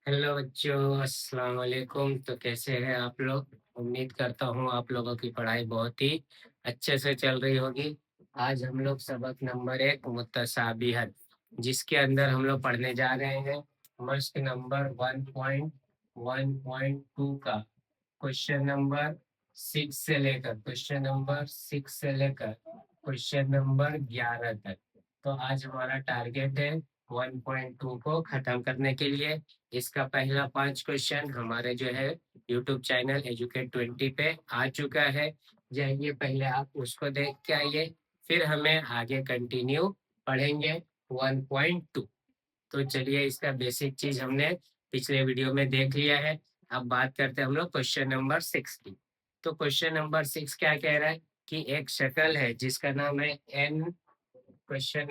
Hello बच्चों, अस्सलाम वालेकुम। तो कैसे हैं आप लोग? उम्मीद करता हूँ आप लोगों की पढ़ाई बहुत ही अच्छे से चल रही होगी। आज हम लोग सबक नंबर 1 मुतशाबिहत, जिसके अंदर हम लोग पढ़ने जा रहे हैं मश्क नंबर 1.1.2 का क्वेश्चन नंबर 6 से लेकर क्वेश्चन नंबर 11 तक। तो आज हमारा टारगेट है 1.2 को खत्म करने के लिए। इसका पहला 5 क्वेश्चन हमारे जो है यूट्यूब चैनल एजुकेट 20 पे आ चुका है। जाइए पहले आप उसको देख के आइए, फिर हमें आगे कंटिन्यू पढ़ेंगे 1.2। तो चलिए, इसका बेसिक चीज हमने पिछले वीडियो में देख लिया है। अब बात करते हैं हम लोग क्वेश्चन नंबर 6 की। तो क्वेश्चन नंबर 6 क्या कह रहा है कि एक शक्ल है जिसका नाम है एन। क्वेश्चन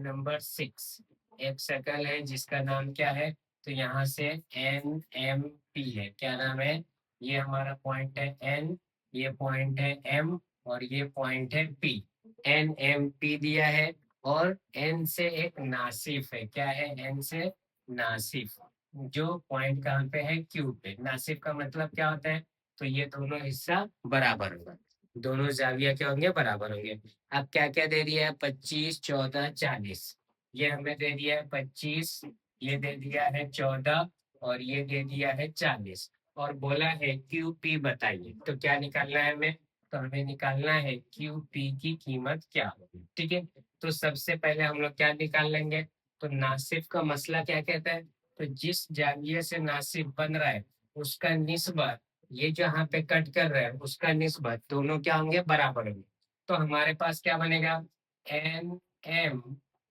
नंबर 6, एक शक्ल है जिसका नाम क्या है? तो यहाँ से NMP है। क्या नाम है? ये हमारा पॉइंट है N, ये पॉइंट है M, और ये पॉइंट है P। NMP दिया है और N से एक नासिफ है। क्या है? N से नासिफ, जो पॉइंट कहाँ पे है? Q पे। नासिफ का मतलब क्या होता है? तो ये दोनों हिस्सा बराबर होगा, दोनों जाविया क्या होंगे? बराबर होंगे। अब क्या क्या दे दिया है? 25, 14, 40। ये हमें दे दिया है 25, ये दे दिया है 14, और ये दे दिया है 40। और बोला है QP बताइए। तो क्या निकालना है हमें? तो हमें निकालना है QP की कीमत क्या होगी। ठीक है, तो सबसे पहले हम लोग क्या निकाल लेंगे? तो नासिफ का मसला क्या कहता है? तो जिस जाविये से नासिफ बन रहा है उसका निस्बत, ये जो यहाँ पे कट कर रहा है उसका निस्बत, दोनों क्या होंगे? बराबर होंगे। तो हमारे पास क्या बनेगा? NM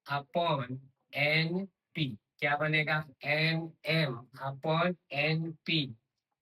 upon NP। क्या बनेगा? NM अपॉन NP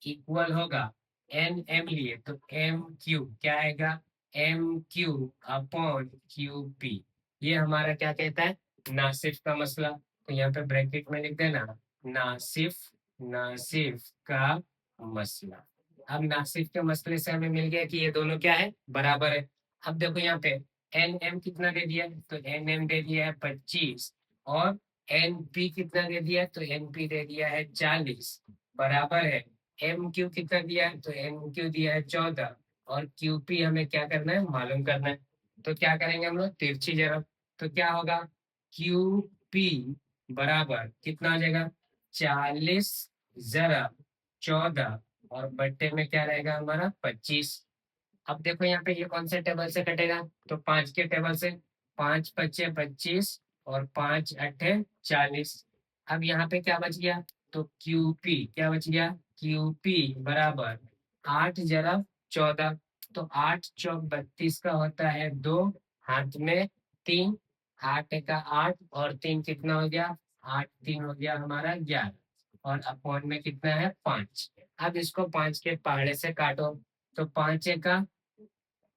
इक्वल होगा, NM लिए तो MQ। क्या आएगा? MQ upon QP। ये हमारा क्या कहता है? नासिफ का मसला। तो यहाँ पे ब्रैकेट में लिख देना, नासिफ, नासिफ का मसला। अब नासिफ के मसले से हमें मिल गया कि ये दोनों क्या है? बराबर है। अब देखो यहाँ पे NM कितना दे दिया है? तो NM दे दिया है 25, और NP कितना दे दिया है? तो NP दे दिया है 40, बराबर है। MQ कितना दिया है? तो MQ दिया है 14, और QP हमें क्या करना है? मालूम करना है। तो क्या करेंगे हम लोग? तिरछी जरब। तो क्या होगा? QP बराबर कितना हो जाएगा? 40 जरब 14, और बट्टे में क्या रहेगा हमारा? 25। अब देखो यहाँ पे ये कौन से टेबल से कटेगा? तो 5 के टेबल से। 5 पच्चे 25, और 5 अट्ठे 40। अब यहाँ पे क्या बच गया? तो QP क्या बच गया? QP बराबर 8 जरा 14। तो 8 चौक 32 का होता है 2, हाथ में 3। 8 का 8, और 3 कितना हो गया? 8 3 हो गया हमारा 11, और अपॉन में कितना है? 5। अब इसको 5 के पहाड़े से काटो। तो 5 का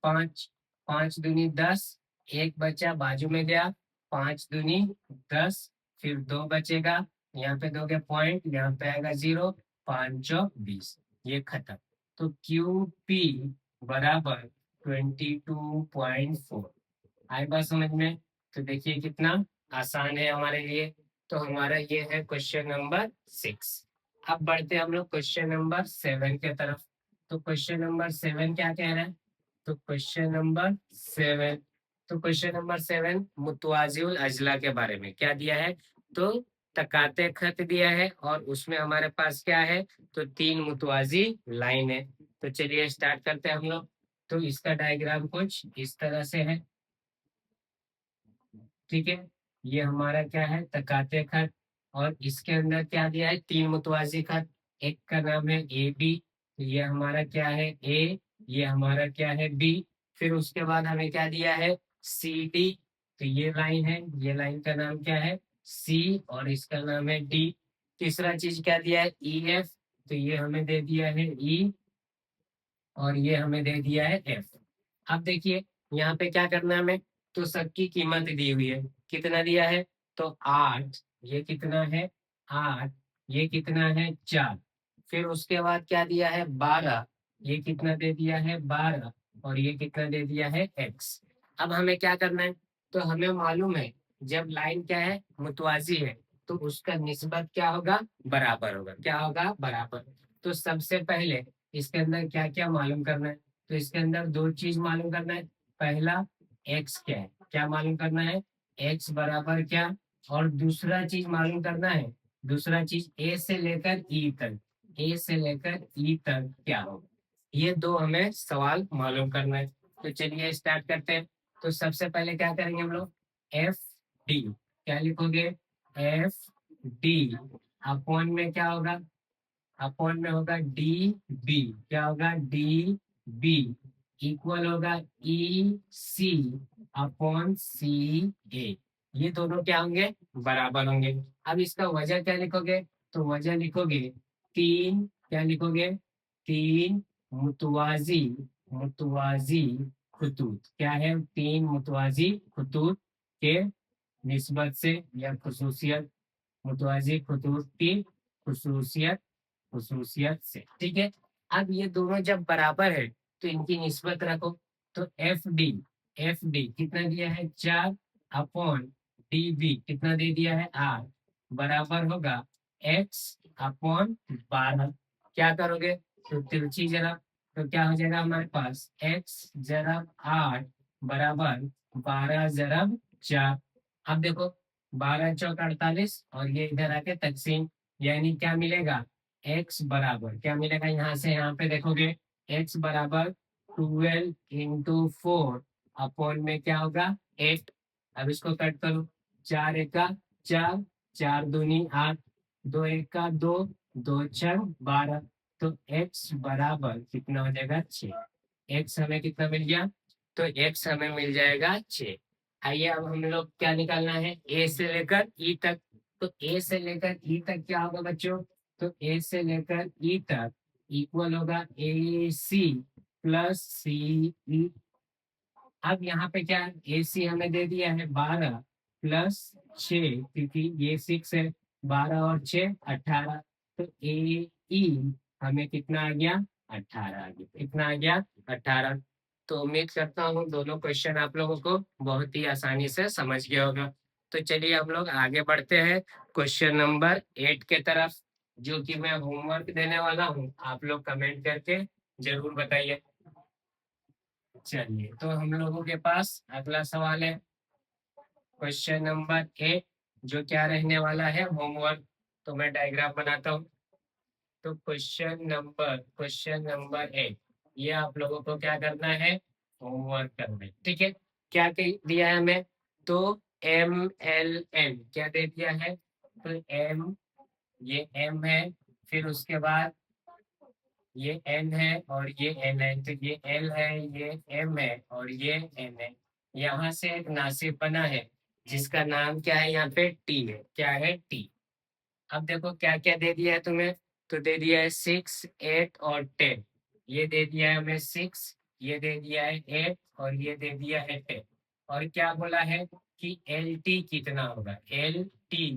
5, 5 दूनी 10, एक बचा बाजू में गया, 5 दूनी 10, फिर 2 बचेगा, यहाँ पे दोगे पॉइंट, यहाँ पे आएगा 0, 5 चौक 20। ये खत्म। तो QP बराबर 22.4। आई बात समझ में? तो देखिए कितना आसान है हमारे लिए। तो हमारा ये है क्वेश्चन नंबर 6। अब बढ़ते हैं हम लोग क्वेश्चन नंबर 7 के तरफ। तो क्वेश्चन नंबर 7 क्या कह रहा है? तो क्वेश्चन नंबर 7 मुतवाजिउल अजला के बारे में क्या दिया है? तो तकाते खत दिया है, और उसमें हमारे पास क्या है? तो 3 मुतवाजी लाइन है। तो चलिए स्टार्ट करते हैं हम लोग। तो इसका डायग्राम कुछ इस तरह से है। ठीक है, ये हमारा क्या है? तकाते खत। और इसके अंदर क्या दिया है? 3 मुतवाजी खत। एक का नाम है AB, ये हमारा क्या है? A, ये हमारा क्या है? B। फिर उसके बाद हमें क्या दिया है? CD। तो ये लाइन है, ये लाइन का नाम क्या है? C, और इसका नाम है D। तीसरा चीज क्या दिया है? EF। तो ये हमें दे दिया है E, और ये हमें दे दिया है F। अब देखिए यहाँ पे क्या करना है हमें? तो सबकी कीमत दी हुई है। कितना दिया है? तो 8, ये कितना है? 8, ये कितना है? 4। फिर उसके बाद क्या दिया है? 12, ये कितना दे दिया है? 12, और ये कितना दे दिया है? X। अब हमें क्या करना है? तो हमें मालूम है जब लाइन क्या है? मुतवाजी है, तो उसका निस्बत क्या होगा, बराबर होगा। क्या होगा, बराबर। तो सबसे पहले इसके अंदर क्या क्या मालूम करना है, तो इसके अंदर दो चीज मालूम करना है। पहला एक्स क्या है, क्या मालूम करना है, एक्स बराबर क्या, और दूसरा चीज मालूम करना है, दूसरा चीज ए से लेकर ई तक, ए से लेकर ई तक क्या होगा। ये दो हमें सवाल मालूम करना है। तो चलिए स्टार्ट करते हैं। तो सबसे पहले क्या करेंगे हम लोग, एफ डी, क्या लिखोगे, एफ डी अपॉन में क्या होगा, अपॉन में होगा डी बी, क्या होगा, डी बी इक्वल होगा ई सी अपॉन सी ए। ये दोनों क्या होंगे, बराबर होंगे। अब इसका वजह क्या लिखोगे, तो वजह लिखोगे तीन, क्या लिखोगे, तीन मुतवाजी, मुतवाजी खुतूत, क्या है, तीन मुतवाजी खुतूत के निस्बत से या खसूसियत, मुतवाजी खुतूत की खसूसियत, खसूसियत से, ठीक है। अब ये दोनों जब बराबर है तो इनकी निस्बत रखो। तो एफ डी, एफ डी कितना दिया है, 4 अपॉन डी बी कितना दे दिया है, 8 बराबर होगा एक्स अपॉन 12। क्या करोगे, तो तिरछी जरा, तो क्या हो जाएगा हमारे पास, एक्स जरब 8 बराबर 12 जरब 4। अब देखो 12 चौक 48 और ये इधर आके तकसीम, यानी क्या मिलेगा, x बराबर क्या मिलेगा, यहाँ से यहाँ पे देखोगे x बराबर 12 × 4 अपॉन में क्या होगा 8। अब इसको कट करो, 4 एका 4, 4 दूनी 8, 2 एका 2, 2 छह 12। तो x बराबर कितना हो जाएगा, 6। x हमें कितना मिल गया, तो x हमें मिल जाएगा 6। आइए अब हम लोग क्या निकालना है, a से लेकर e तक। तो a से लेकर e तक क्या होगा बच्चों, तो a से लेकर e तक इक्वल होगा ए सी प्लस सी ई। अब यहाँ पे क्या है, ए सी हमें दे दिया है 12 प्लस 6, क्योंकि ये 6 है, 12 और 6 18। तो ए ई हमें कितना आ गया, 18 आ गया, कितना आ गया, 18। तो उम्मीद करता हूँ दोनों क्वेश्चन आप लोगों को बहुत ही आसानी से समझ गया होगा। तो चलिए हम लोग आगे बढ़ते हैं क्वेश्चन नंबर 8 के तरफ, जो कि मैं होमवर्क देने वाला हूँ। आप लोग कमेंट करके जरूर बताइए। चलिए तो हम लोगों के पास अगला सवाल है क्वेश्चन नंबर 8, जो क्या रहने वाला है, होमवर्क। तो मैं डायग्राम बनाता हूँ। तो क्वेश्चन नंबर 8, ये आप लोगों को क्या करना है, होमवर्क करना है, ठीक है। क्या दिया है हमें, तो एम एल एन क्या दे दिया है, तो एम, ये एम है, फिर उसके बाद ये एन है और ये एन है, तो ये एल है, ये एम है और ये एन है। यहाँ से एक नासिब बना है जिसका नाम क्या है, यहाँ पे टी है, क्या है, टी। अब देखो क्या क्या दे दिया है तुम्हें, तो दे दिया है 6 8 और 10। ये दे दिया है हमें 6, ये दे दिया है 8 और ये दे दिया है 10। और क्या बोला है कि एल टी कितना होगा, एल टी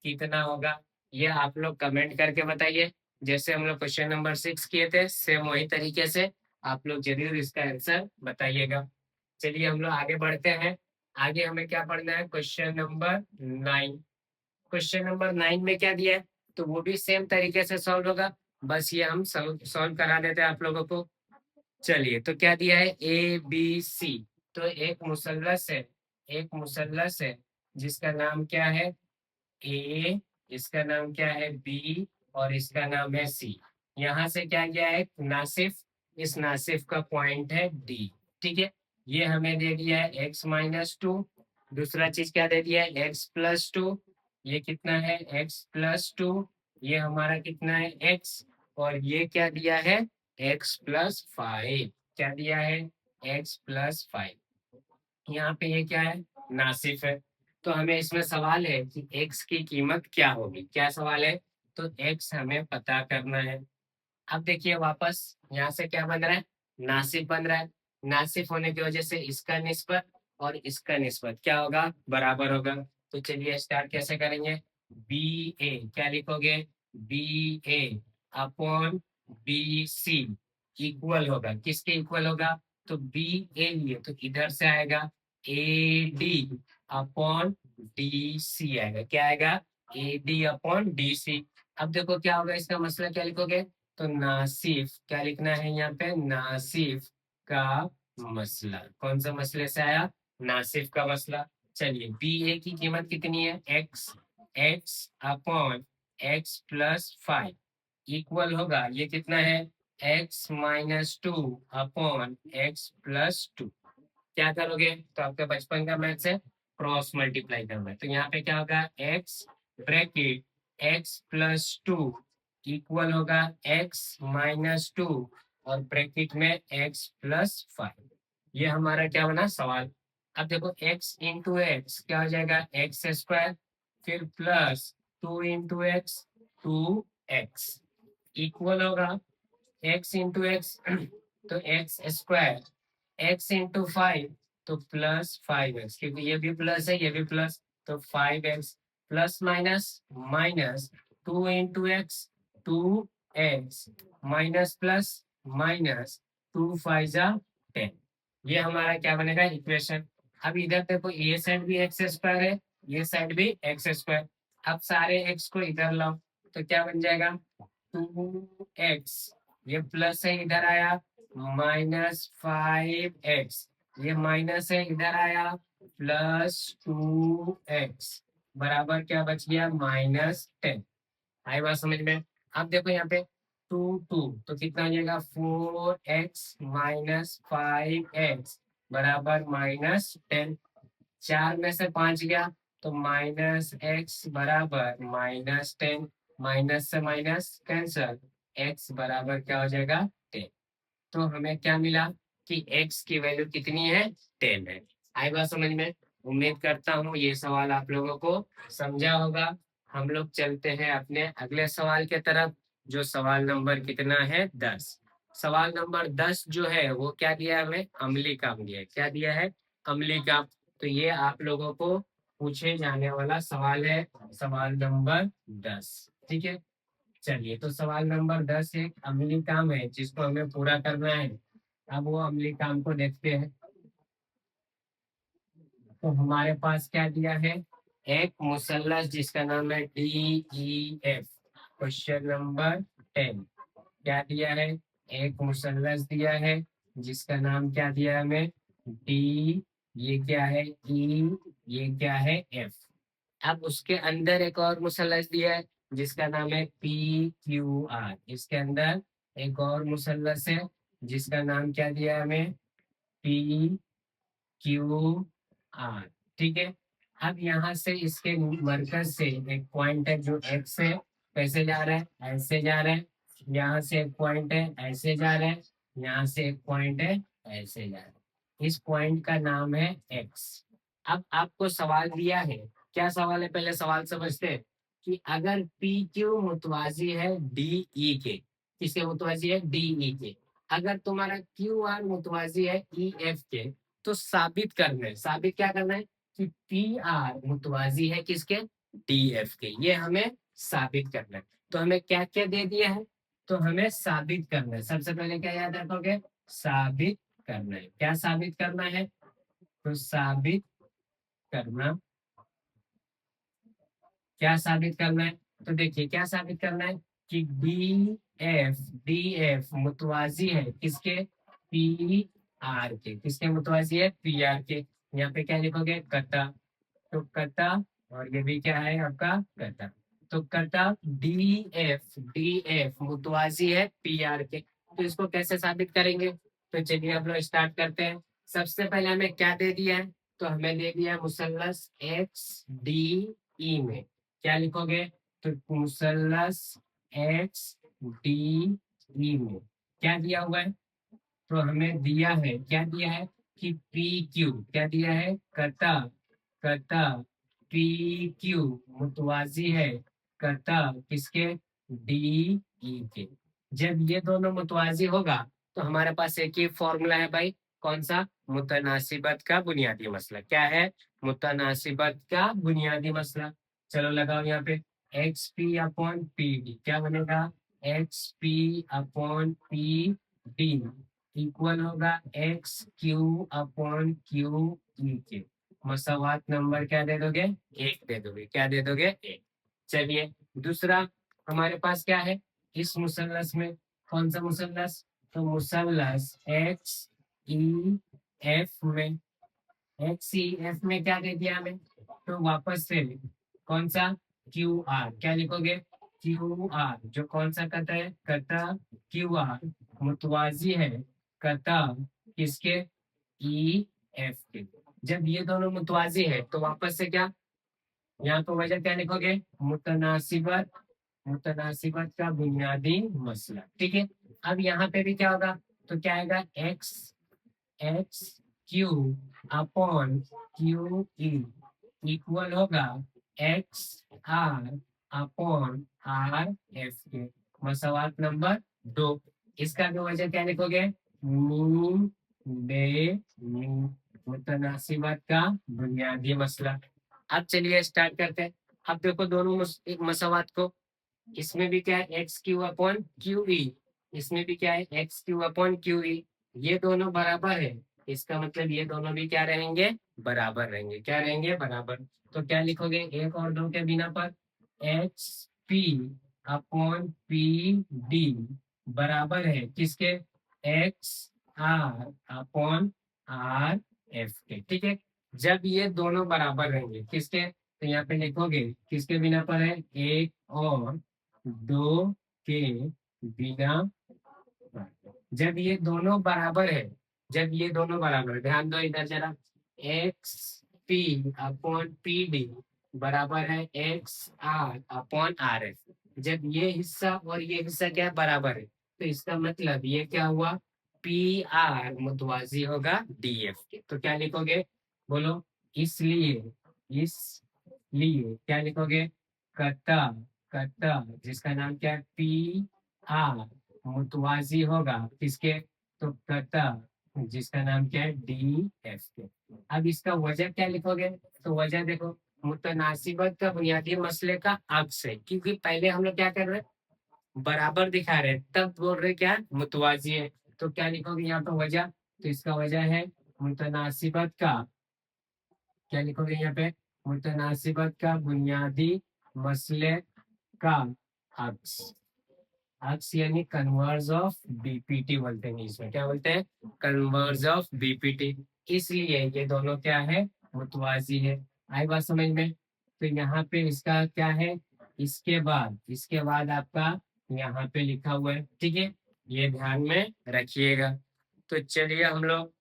कितना होगा, ये आप लोग कमेंट करके बताइए। जैसे हम लोग क्वेश्चन नंबर 6 किए थे, सेम वही तरीके से आप लोग जरूर इसका आंसर बताइएगा। चलिए हम लोग आगे बढ़ते हैं। आगे हमें क्या पढ़ना है, क्वेश्चन नंबर 9। क्वेश्चन नंबर 9 में क्या दिया है, तो वो भी सेम तरीके से सॉल्व होगा, बस ये हम सॉल्व करा देते हैं आप लोगों को। चलिए तो क्या दिया है, ए बी सी। तो एक मुसल्लस है, एक मुसल्लस है जिसका नाम क्या है, ए, इसका नाम क्या है, बी, और इसका नाम है सी। यहाँ से क्या गया है, नासिफ, इस नासिफ का पॉइंट है डी, ठीक है। ये हमें दे दिया है x-2। दूसरा चीज क्या दे दिया है, x+2। ये कितना है, x+2। ये हमारा कितना है, x। और ये क्या दिया है, x+5। क्या दिया है, x+5। यहाँ पे ये क्या है, नासिफ है। तो हमें इसमें सवाल है कि x की कीमत क्या होगी, क्या सवाल है, तो x हमें पता करना है। अब देखिए वापस यहाँ से क्या बन रहा है, नासिफ बन रहा है। नासिफ होने की वजह से इसका निस्बत और इसका निस्बत क्या होगा, बराबर होगा। तो चलिए स्टार्ट कैसे करेंगे, बी ए क्या लिखोगे, बी ए अपॉन बी सी इक्वल होगा, किसके इक्वल होगा, तो बी ए लिए तो इधर से आएगा A D upon D C आएगा, क्या आएगा, AD अपॉन DC। अब देखो क्या होगा, इसका मसला क्या लिखोगे, तो नासिफ, क्या लिखना है यहाँ पे, नासिफ का मसला। कौन सा मसले से आया, नासिफ का मसला। चलिए BA की कीमत कितनी है, x अपॉन x+5 इक्वल होगा, ये कितना है, x-2 अपॉन x+2। क्या करोगे, तो आपका बचपन का मैथ्स है, क्रॉस मल्टीप्लाई करना है। तो यहाँ पे क्या होगा, x ब्रैकेट x+2 इक्वल होगा x-2 और ब्रैकेट में x+5। ये हमारा क्या बना सवाल। अब देखो x इंटू एक्स क्या हो जाएगा, x², फिर प्लस 2 × x 2x इक्वल होगा x इंटू एक्स तो x², x × 5 तो +5x, क्योंकि ये भी प्लस है ये भी प्लस, तो 5x plus minus minus 2 × x 2x minus plus minus 2 × 5 = 10। ये हमारा क्या बनेगा इक्वेशन। अब इधर देखो ये साइड भी x² है, ये साइड भी x²। अब सारे x को इधर लाओ तो क्या बन जाएगा, 2x, ये प्लस है इधर आया, -5x, ये माइनस है इधर आया, +2x बराबर क्या बच गया, -10। आई बात समझ में। अब देखो यहाँ पे 2 तो कितना हो जाएगा, 4x माइनस 5x बराबर -10। 4 में से 5 गया तो -x बराबर -10, माइनस से माइनस कैंसल, x बराबर क्या हो जाएगा 10। तो हमें क्या मिला कि x की वैल्यू कितनी है, 10 है। आई बात समझ में। उम्मीद करता हूँ ये सवाल आप लोगों को समझा होगा। हम लोग चलते हैं अपने अगले सवाल के तरफ, जो सवाल नंबर कितना है, 10। सवाल नंबर 10 जो है वो क्या दिया है हमें, अम्लीय काम दिया है। क्या दिया है, अम्लीय काम। तो ये आप लोगों को पूछे जाने वाला सवाल है, सवाल नंबर 10। ठीक है, चलिए तो सवाल नंबर 10 एक अम्लीय काम है जिसको हमें पूरा करना है। अब वो अम्लीय काम को देखते हैं। तो हमारे पास क्या दिया है, एक मुसल्लस जिसका नाम है DEF। क्वेश्चन नंबर 10 क्या दिया है, एक मुसल्लस दिया है जिसका नाम क्या दिया है हमें, D, ये क्या है E, ये क्या है F। अब उसके अंदर एक और मुसल्लस दिया है जिसका नाम है PQR। इसके अंदर एक और मुसल्लस है जिसका नाम क्या दिया है हमें, PQR। ठीक है, अब यहाँ से इसके मरकज से एक पॉइंट है जो x है, कैसे जा रहा है, ऐसे जा रहा है। यहाँ से एक पॉइंट है ऐसे जा रहा है, यहाँ से एक पॉइंट है ऐसे जा रहा है। इस पॉइंट का नाम है x। अब आपको सवाल दिया है, क्या सवाल है, पहले सवाल समझते हैं कि अगर PQ मुतवाजी है DE के, किसके मुतवाजी है, DE के, अगर तुम्हारा QR मुतवाजी है EF के, तो साबित करना है, साबित क्या करना है कि PR मुतवाजी है किसके, DF के। ये हमें साबित करना है। तो हमें क्या क्या दे दिया है, तो हमें साबित करना है। सबसे पहले क्या याद रखोगे, साबित करना है। क्या साबित करना है, तो साबित करना, क्या साबित करना है, तो देखिए क्या साबित करना है कि डी एफ मुतवाजी है किसके, PR के। किसके मुतवाजी है, PR के। यहाँ पे क्या लिखोगे, कता। तो कता, और ये भी क्या है आपका कता। तो कता डी एफ मुतवाजी है PR के। तो इसको कैसे साबित करेंगे, तो चलिए हम लोग स्टार्ट करते हैं। सबसे पहले हमें क्या दे दिया है, तो हमें दे दिया है मुसल्लस XDE में। क्या लिखोगे, तो मुसल्लस XDE में क्या दिया हुआ है, तो हमें दिया है, क्या दिया है कि PQ, क्या दिया है, कता, कता PQ मुतवाजी है कता किसके, DE के। जब ये दोनों मुतवाजी होगा तो हमारे पास एक ही फॉर्मूला है भाई, कौन सा, मुतनासिबत का बुनियादी मसला। क्या है, मुतनासिबत का बुनियादी मसला। चलो लगाओ यहाँ पे, XP/PD क्या बनेगा, XP/PD इक्वल होगा XQ/QE के। मसवात नंबर क्या दे दोगे, 1 दे दोगे। क्या दे दोगे, 1। चलिए दूसरा हमारे पास क्या है इस मुसल्लस में, कौन सा मुसल्लस, तो मुसल्लस एक्स ई एफ में, एक्स ई एफ में क्या दे दिया हमें, तो वापस से कौन सा क्यू आर, क्या लिखोगे क्यू आर, जो कौन सा कता है, कता क्यू आर मुतवाजी है कता किसके, ई एफ के। जब ये दोनों मुतवाजी है तो वापस से क्या, यहाँ तो वजह क्या लिखोगे, मुतनासिबत, मुतनासिबत का बुनियादी मसला, ठीक है। अब यहाँ पे भी क्या होगा, तो क्या आएगा X X Q upon Q E equal होगा X R upon R F K. मसवाक नंबर 2, इसका भी वजह क्या लिखोगे, मीन बे मीन, मुतनासिबत का बुनियादी मसला। अब चलिए स्टार्ट करते हैं। अब देखो दोनों एक मसवात को, इसमें भी क्या है एक्स क्यू अपॉन क्यू ई, इसमें भी क्या है एक्स क्यू अपॉन क्यू ई, ये दोनों बराबर है, इसका मतलब ये दोनों भी क्या रहेंगे, बराबर रहेंगे, क्या रहेंगे, बराबर। तो क्या लिखोगे एक और दो के बिना पर, X P upon P D बराबर है किसके, X R upon R F के, ठीक है। जब ये दोनों बराबर रहेंगे किसके, तो यहाँ पे लिखोगे किसके बिना पर है, एक और दो के बिना पर। जब ये दोनों बराबर है, जब ये दोनों बराबर है, ध्यान दो इधर जरा, X P upon P D बराबर है X R upon R F. जब ये हिस्सा और ये हिस्सा क्या बराबर है, तो इसका मतलब ये क्या हुआ, पी आर मुतवाजी होगा डी एफ के। तो क्या लिखोगे, बोलो, इसलिए, इसलिए क्या लिखोगे, कता, कता जिसका नाम क्या है पी आर मुतवाजी होगा किसके, तो कता जिसका नाम क्या है डी एफ के। अब इसका वजह क्या लिखोगे, तो वजह देखो, मुतनासिबत का बुनियादी मसले का अक्स है, क्योंकि पहले हम लोग क्या कर रहे हैं, बराबर दिखा रहे हैं, तब बोल रहे क्या मुतवाजी है। तो क्या लिखोगे यहाँ पे वजह, तो इसका वजह है मुतनासिबत का, क्या लिखोगे यहाँ पे, मुतनासिबत का बुनियादी मसले का अक्स, अक्स यानी कन्वर्ज ऑफ बीपीटी बोलते हैं, इसमें क्या बोलते हैं, कन्वर्ज ऑफ बीपीटी। इसलिए ये दोनों क्या है, मुतवाजी है। आई बात समझ में। तो यहाँ पे इसका क्या है, इसके बाद आपका यहाँ पे लिखा हुआ है, ठीक है, ये ध्यान में रखिएगा। तो चलिए हम लोग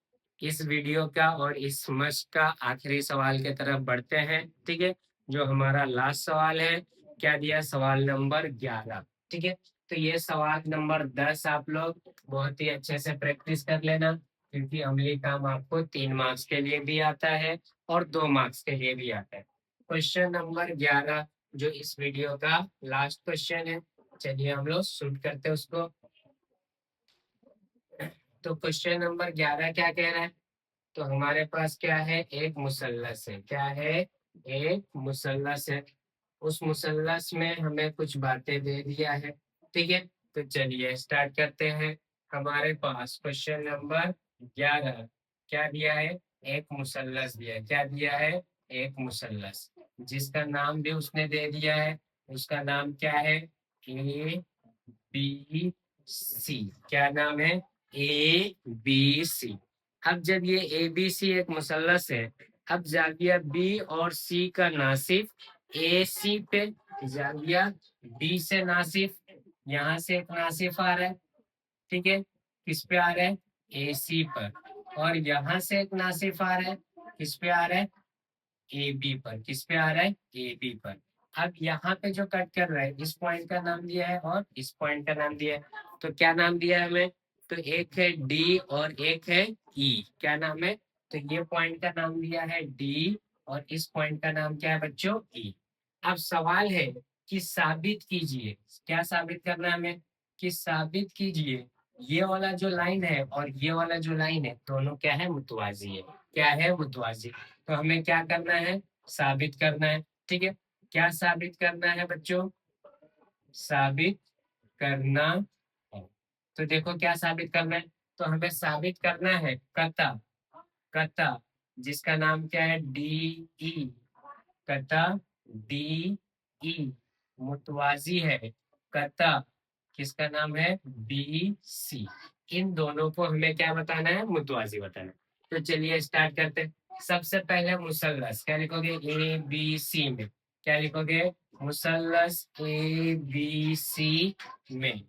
इस वीडियो का और इस मश्क का आखिरी सवाल की तरफ बढ़ते हैं, ठीक है। जो हमारा लास्ट सवाल है, क्या दिया, सवाल नंबर 11, ठीक है। तो ये सवाल नंबर 10 आप लोग बहुत ही अच्छे से प्रैक्टिस कर लेना, क्योंकि अमली काम आपको 3 मार्क्स के लिए भी आता है और 2 मार्क्स के लिए भी आता है। क्वेश्चन नंबर 11 जो इस वीडियो का लास्ट क्वेश्चन है, चलिए हम लोग शूट करते हैं उसको। तो क्वेश्चन नंबर 11 क्या कह रहा है, तो हमारे पास क्या है, एक मुसल्लस है, क्या है, एक मुसल्लस है। उस मुसल्लस में हमें कुछ बातें दे दिया है, ठीक है। तो चलिए स्टार्ट करते हैं। हमारे पास क्वेश्चन नंबर 11 क्या दिया है, एक मुसल्लस दिया है, क्या दिया है, एक मुसल्लस, जिसका नाम भी उसने दे दिया है, उसका नाम क्या है, ए बी सी, क्या नाम है, ए बी सी। अब जब ये ए बी सी एक मुसल्लस है, अब जाविया बी और सी का नासिफ ए सी पे, जाविया बी से नासिफ, यहाँ से एक नासिफ आ रहा है, ठीक है, किस पे आ रहा है, ए सी पर, और यहाँ से एक नासिफ आ रहा है, किस पे आ रहा है, ए बी पर, किस पे आ रहा है, ए बी पर। अब यहाँ पे जो कट कर रहा है, इस पॉइंट का नाम दिया है और इस पॉइंट का नाम दिया है, तो क्या नाम दिया है हमें, तो एक है डी और एक है ई, क्या नाम है, तो ये पॉइंट का नाम दिया है डी और इस पॉइंट का नाम क्या है बच्चों, ई। अब सवाल है कि साबित कीजिए, क्या साबित करना है हमें, कि साबित कीजिए ये वाला जो लाइन है और ये वाला जो लाइन है दोनों क्या है, मुतवाजी है, क्या है, मुतवाजी। तो हमें क्या करना है, साबित करना है, ठीक है। क्या साबित करना है बच्चों, साबित करना है। तो देखो क्या साबित करना है, तो हमें साबित करना है कता, कता जिसका नाम क्या है डी ई, कता डी ई मुतवाजी है कता, किसका नाम है बी सी। इन दोनों को हमें क्या बताना है, मुतवाजी बताना है। तो चलिए स्टार्ट करते हैं। सबसे पहले मुसल्लस क्या लिखोगे, ए बी सी में क्या लिखोगे, मुसल्लस ए बी सी में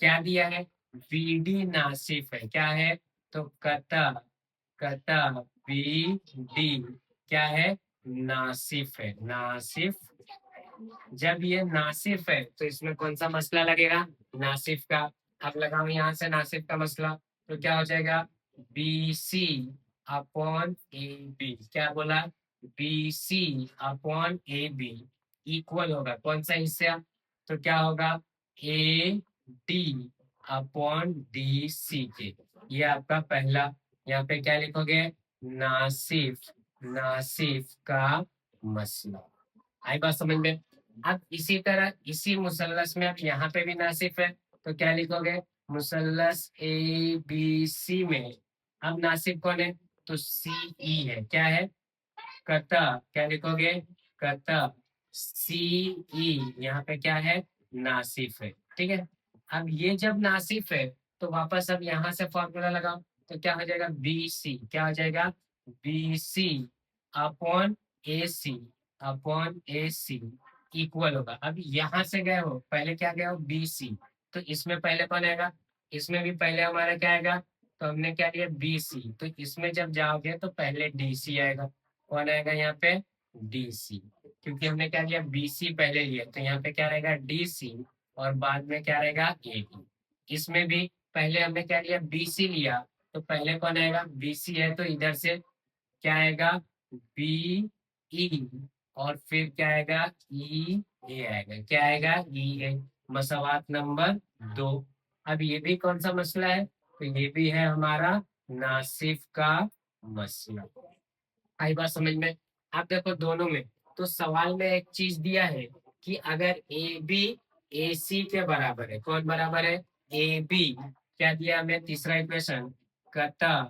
क्या दिया है, बीडी नासिफ है, क्या है, तो कता, कता बी डी क्या है, नासिफ है, नासिफ। जब ये नासिफ है तो इसमें कौन सा मसला लगेगा, नासिफ का। अब लगाओ यहाँ से नासिफ का मसला, तो क्या हो जाएगा, B C upon A B, क्या बोला, B C upon A B equal होगा कौन सा हिस्सा, तो क्या होगा, A D upon D C के। ये आपका पहला, यहाँ पे क्या लिखोगे, नासिफ, नासिफ का मसला। आई बात समझ में। अब इसी तरह इसी मुसल्लस में अब यहाँ पे भी नासिफ है, तो क्या लिखोगे, मुसल्लस ए बी सी में अब नासिफ कौन है, तो सी ई है, क्या है, कता, क्या लिखोगे, कता सी ई, यहाँ पे क्या है, नासिफ है, ठीक है। अब ये जब नासिफ है तो वापस अब यहाँ से फॉर्मूला लगाओ, तो क्या हो जाएगा, बी सी, क्या हो जाएगा, बी सी अपॉन ए सी, अपॉन ए सी इक्वल होगा। अब यहाँ से गए हो, पहले क्या गया हो, बी सी, तो इसमें पहले कौन आएगा, इसमें भी पहले हमारा क्या आएगा, तो हमने क्या लिया बी सी, तो इसमें जब जाओगे तो पहले डी सी आएगा, कौन आएगा यहाँ पे, डी सी, क्योंकि हमने क्या लिया बी सी पहले लिया, तो यहाँ पे क्या रहेगा, डी सी, और बाद में क्या रहेगा, ए डी। इसमें भी पहले हमने क्या लिया, बी सी लिया, तो पहले कौन आएगा, बी सी है, तो इधर से क्या आएगा, बी ई, और फिर क्या आएगा, ई ए आएगा, क्या आएगा, ई ए। मसवात नंबर 2। अब ये भी कौन सा मसला है, तो ये भी है हमारा नासिफ का मसला। आई बात समझ में। आप देखो दोनों में, तो सवाल में एक चीज दिया है कि अगर ए बी ए सी के बराबर है, कौन बराबर है, ए बी, क्या दिया हमें तीसरा इक्वेशन, कता,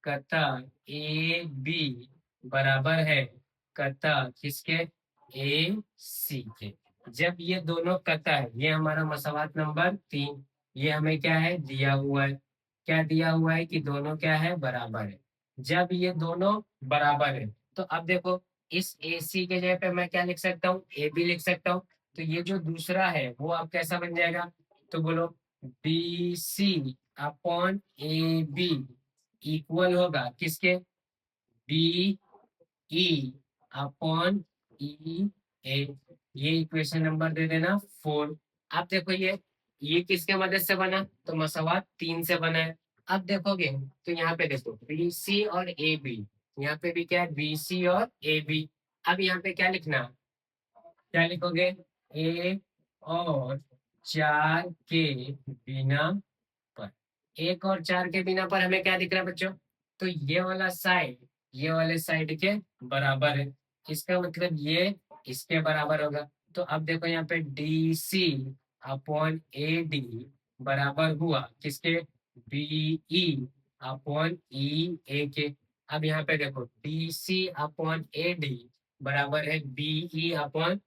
कता ए बी बराबर है कता किसके, ए सी के। जब ये दोनों कता है, ये हमारा मसवात नंबर 3, ये हमें क्या है दिया हुआ है, क्या दिया हुआ है कि दोनों क्या है, बराबर है। जब ये दोनों बराबर है, तो अब देखो इस ए सी के जगह पे मैं क्या लिख सकता हूँ, ए बी लिख सकता हूँ। तो ये जो दूसरा है वो अब कैसा बन जाएगा, तो बोलो B C upon A B equal होगा किसके, बी ई अपॉन ई ए। ये इक्वेशन नंबर दे देना 4। अब देखो ये किसके मदद से बना, तो मसवात 3 से बना है। अब देखोगे तो यहाँ पे देखो बी सी और ए बी, यहाँ पे भी क्या है, बी सी और ए बी। अब यहाँ पे क्या लिखना, क्या लिखोगे, ए और 4 के बिना पर। 1 और 4 के बिना पर हमें क्या दिख रहा है बच्चों, तो ये वाला साइड ये वाले साइड के बराबर है, इसका मतलब ये इसके बराबर होगा। तो अब देखो यहाँ पे D C upon A D बराबर हुआ किसके, बी ई अपॉन ई ए के। अब यहाँ पे देखो D C upon A D बराबर है बी ई अपॉन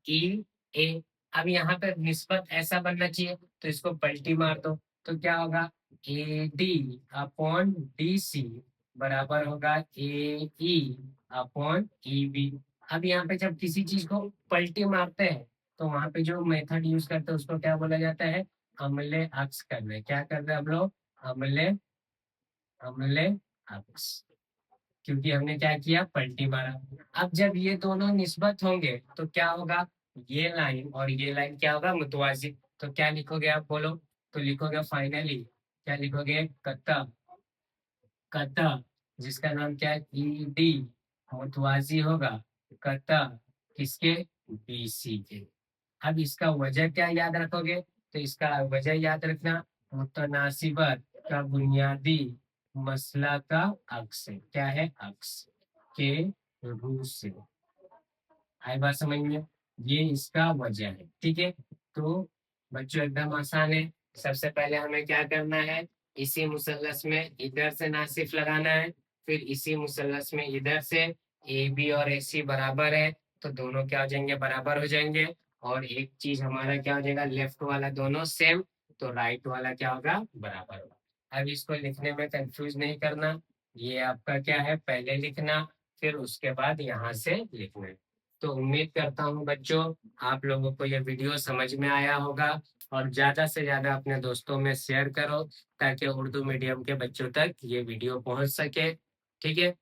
ई ए। अब यहाँ पे निस्बत ऐसा बनना चाहिए, तो इसको पलटी मार दो, तो क्या होगा, A D upon D C बराबर होगा ए ई अपॉन ई बी। अब यहाँ पे जब किसी चीज को पलटी मारते हैं, तो वहां पे जो मेथड यूज करते हैं उसको क्या बोला जाता है, अम्ले अक्स करना। क्या कर रहे हैं हम लोग, अम्ले, अम्ले अक्स, क्योंकि हमने क्या किया, पलटी मारा। अब जब ये दोनों निस्बत होंगे तो क्या होगा, ये लाइन और ये लाइन क्या होगा, मुतवाजी। तो क्या लिखोगे आप बोलो, तो लिखोगे फाइनली, क्या लिखोगे, कता, कता जिसका नाम क्या है, ई डी मुतवाजी होगा कता किसके, बी सी के। अब इसका वजह क्या याद रखोगे, तो इसका वजह याद रखना, मुतनासिबत का बुनियादी मसला का अक्स है, क्या है, अक्स के रूप से। आई बात समझ में, ये इसका वजह है, ठीक है। तो बच्चों एकदम आसान है। सबसे पहले हमें क्या करना है, इसी मुसल्लस में इधर से नासिफ लगाना है, फिर इसी मुसल्लस में इधर से ए बी और ए सी बराबर है, तो दोनों क्या हो जाएंगे, बराबर हो जाएंगे। और एक चीज हमारा क्या हो जाएगा, लेफ्ट वाला दोनों सेम, तो राइट वाला क्या होगा, बराबर होगा। अब इसको लिखने में कंफ्यूज नहीं करना, ये आपका क्या है, पहले लिखना फिर उसके बाद यहाँ से लिखना है। तो उम्मीद करता हूँ बच्चों आप लोगों को ये वीडियो समझ में आया होगा, और ज्यादा से ज्यादा अपने दोस्तों में शेयर करो ताकि उर्दू मीडियम के बच्चों तक ये वीडियो पहुंच सके। ठीक है।